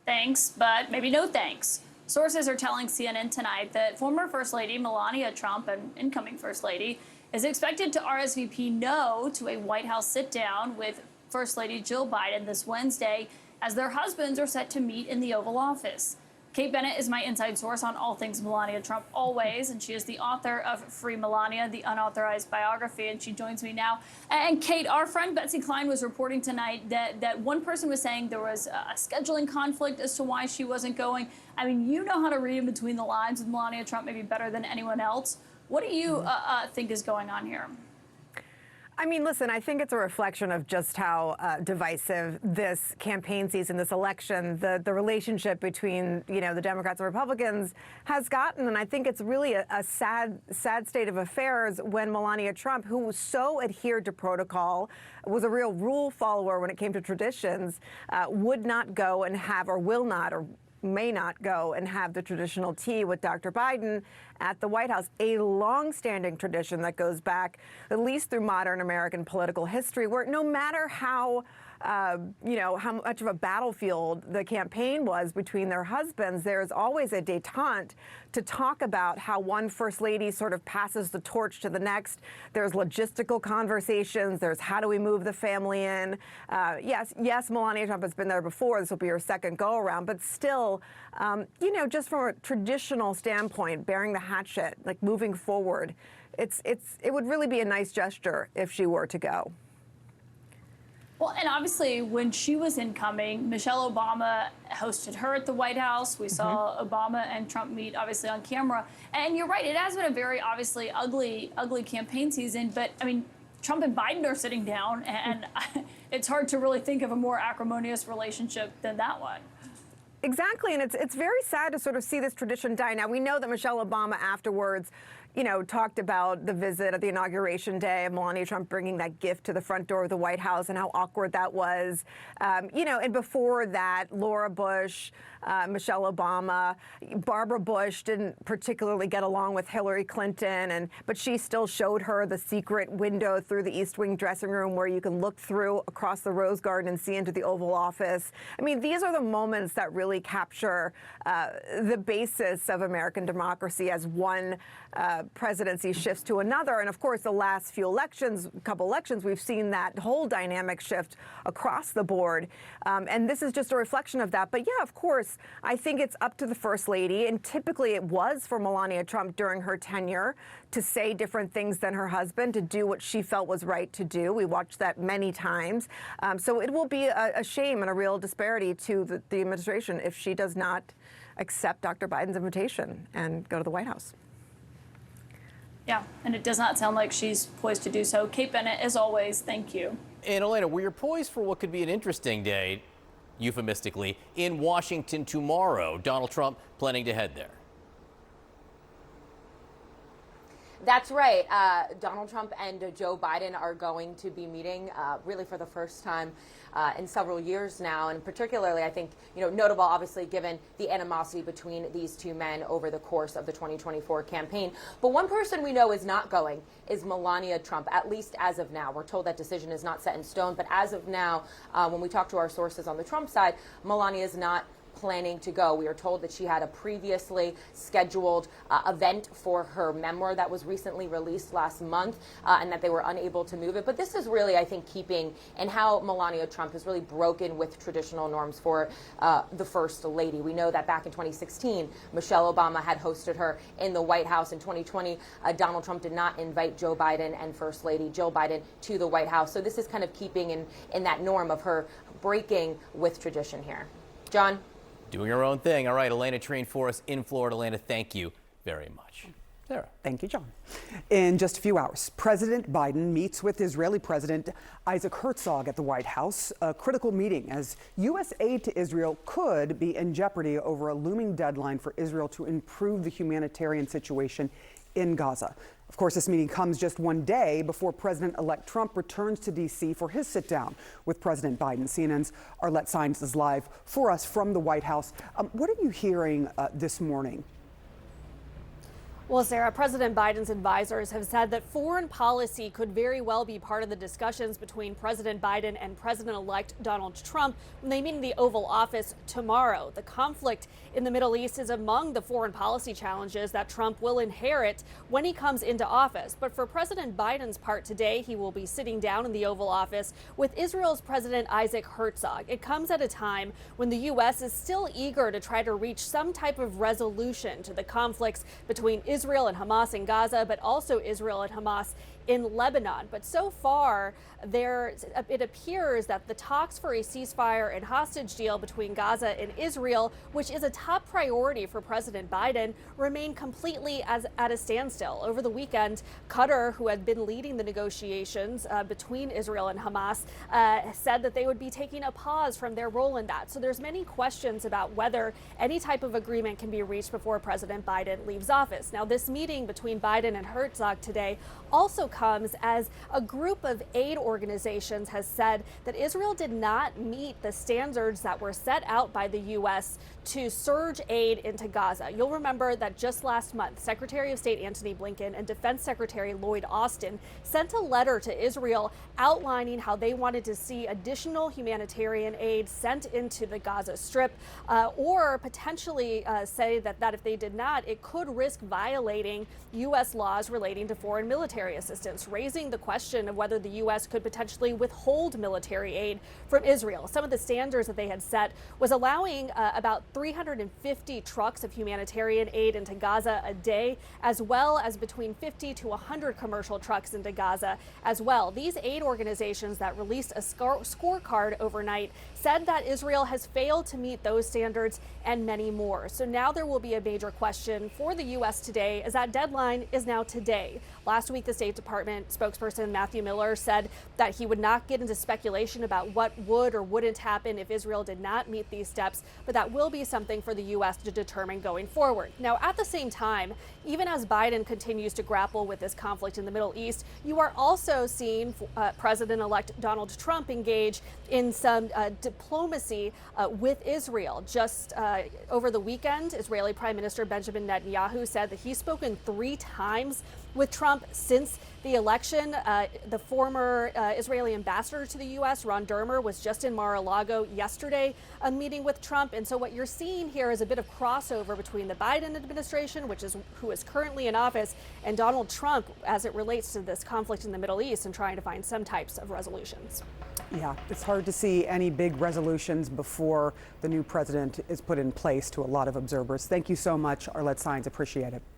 Thanks, but maybe no thanks. Sources are telling CNN tonight that former First Lady Melania Trump, and incoming First Lady, is expected to RSVP no to a White House sit-down with First Lady Jill Biden this Wednesday, as their husbands are set to meet in the Oval Office. Kate Bennett is my inside source on all things Melania Trump always, and she is the author of Free Melania, the unauthorized biography, and she joins me now. And Kate, our friend Betsy Klein was reporting tonight that one person was saying there was a scheduling conflict as to why she wasn't going. I mean, you know how to read in between the lines with Melania Trump maybe better than anyone else. What do you think is going on here? I mean, listen, I think it's a reflection of just how divisive this campaign season, this election, the relationship between, the Democrats and Republicans has gotten. And I think it's really a sad state of affairs when Melania Trump, who so adhered to protocol, was a real rule follower when it came to traditions, would not go and have, or will not, or may not go and have the traditional tea with Dr. Biden at the White House, a long-standing tradition that goes back at least through modern American political history, where no matter how much of a battlefield the campaign was between their husbands, there's always a détente to talk about how one First Lady sort of passes the torch to the next. There's logistical conversations. There's how do we move the family in? Yes, Melania Trump has been there before. This will be her second go-around. But still, just from a traditional standpoint, bearing the hatchet, like moving forward, it would really be a nice gesture if she were to go. Well, and obviously, when she was incoming, Michelle Obama hosted her at the White House. We saw Obama and Trump meet, obviously, on camera. And you're right, it has been a very, obviously, ugly campaign season. But, I mean, Trump and Biden are sitting down, and it's hard to really think of a more acrimonious relationship than that one. Exactly, and it's very sad to sort of see this tradition die. Now, we know that Michelle Obama afterwards, talked about the visit at the inauguration day of Melania Trump bringing that gift to the front door of the White House and how awkward that was. And before that, Laura Bush, Michelle Obama, Barbara Bush didn't particularly get along with Hillary Clinton, but she still showed her the secret window through the East Wing dressing room where you can look through across the Rose Garden and see into the Oval Office. I mean, these are the moments that really capture the basis of American democracy as one presidency shifts to another. And of course, the last few couple elections, we've seen that whole dynamic shift across the board. And this is just a reflection of that. But yeah, of course, I think it's up to the First Lady. And typically it was for Melania Trump during her tenure to say different things than her husband, to do what she felt was right to do. We watched that many times. So it will be a shame and a real disparity to the administration if she does not accept Dr. Biden's invitation and go to the White House. Yeah, and it does not sound like she's poised to do so. Kate Bennett, as always, thank you. And Elena, we're poised for what could be an interesting day, euphemistically, in Washington tomorrow. Donald Trump planning to head there. That's right. Donald Trump and Joe Biden are going to be meeting really for the first time in several years now. And particularly, I think, notable, obviously, given the animosity between these two men over the course of the 2024 campaign. But one person we know is not going is Melania Trump, at least as of now. We're told that decision is not set in stone. But as of now, when we talk to our sources on the Trump side, Melania is not planning to go. We are told that she had a previously scheduled event for her memoir that was recently released last month, and that they were unable to move it. But this is really, I think, keeping in how Melania Trump has really broken with traditional norms for the First Lady. We know that back in 2016, Michelle Obama had hosted her in the White House. In 2020, Donald Trump did not invite Joe Biden and First Lady Jill Biden to the White House. So this is kind of keeping in that norm of her breaking with tradition here. John? Doing her own thing. All right, Elena trained for us in Florida. Elena, thank you very much. Sarah. Thank you, John. In just a few hours, President Biden meets with Israeli President Isaac Herzog at the White House, a critical meeting as U.S. aid to Israel could be in jeopardy over a looming deadline for Israel to improve the humanitarian situation in Gaza. Of course, this meeting comes just one day before President-elect Trump returns to D.C. for his sit-down with President Biden. CNN's Arlette Saenz is live for us from the White House. What are you hearing this morning? Well, Sarah, President Biden's advisors have said that foreign policy could very well be part of the discussions between President Biden and President-elect Donald Trump when they meet in the Oval Office tomorrow. The conflict in the Middle East is among the foreign policy challenges that Trump will inherit when he comes into office. But for President Biden's part today, he will be sitting down in the Oval Office with Israel's President Isaac Herzog. It comes at a time when the U.S. is still eager to try to reach some type of resolution to the conflicts between Israel and Hamas in Gaza, but also Israel and Hamas in Lebanon. But so far, it appears that the talks for a ceasefire and hostage deal between Gaza and Israel, which is a top priority for President Biden, remain completely at a standstill. Over the weekend, Qatar, who had been leading the negotiations between Israel and Hamas, said that they would be taking a pause from their role in that. So there's many questions about whether any type of agreement can be reached before President Biden leaves office. Now, this meeting between Biden and Herzog today also comes as a group of aid organizations has said that Israel did not meet the standards that were set out by the U.S. to surge aid into Gaza. You'll remember that just last month, Secretary of State Antony Blinken and Defense Secretary Lloyd Austin sent a letter to Israel outlining how they wanted to see additional humanitarian aid sent into the Gaza Strip, or potentially say that if they did not, it could risk violating U.S. laws relating to foreign military assistance, raising the question of whether the U.S. could potentially withhold military aid from Israel. Some of the standards that they had set was allowing about 350 trucks of humanitarian aid into Gaza a day, as well as between 50 to 100 commercial trucks into Gaza as well. These aid organizations that released a scorecard overnight said that Israel has failed to meet those standards and many more. So now there will be a major question for the U.S. today, as that deadline is now today. Last week, the State Department spokesperson Matthew Miller said that he would not get into speculation about what would or wouldn't happen if Israel did not meet these steps, but that will be something for the U.S. to determine going forward. Now, at the same time, even as Biden continues to grapple with this conflict in the Middle East, you are also seeing President-elect Donald Trump engage in some diplomacy with Israel. Just over the weekend, Israeli Prime Minister Benjamin Netanyahu said that he's spoken 3 times with Trump since the election. The former Israeli ambassador to the U.S., Ron Dermer, was just in Mar-a-Lago yesterday, meeting with Trump. And so what you're seeing here is a bit of crossover between the Biden administration, who is currently in office, and Donald Trump as it relates to this conflict in the Middle East and trying to find some types of resolutions. Yeah, it's hard to see any big resolutions before the new president is put in place to a lot of observers. Thank you so much, Arlette Saenz. Appreciate it.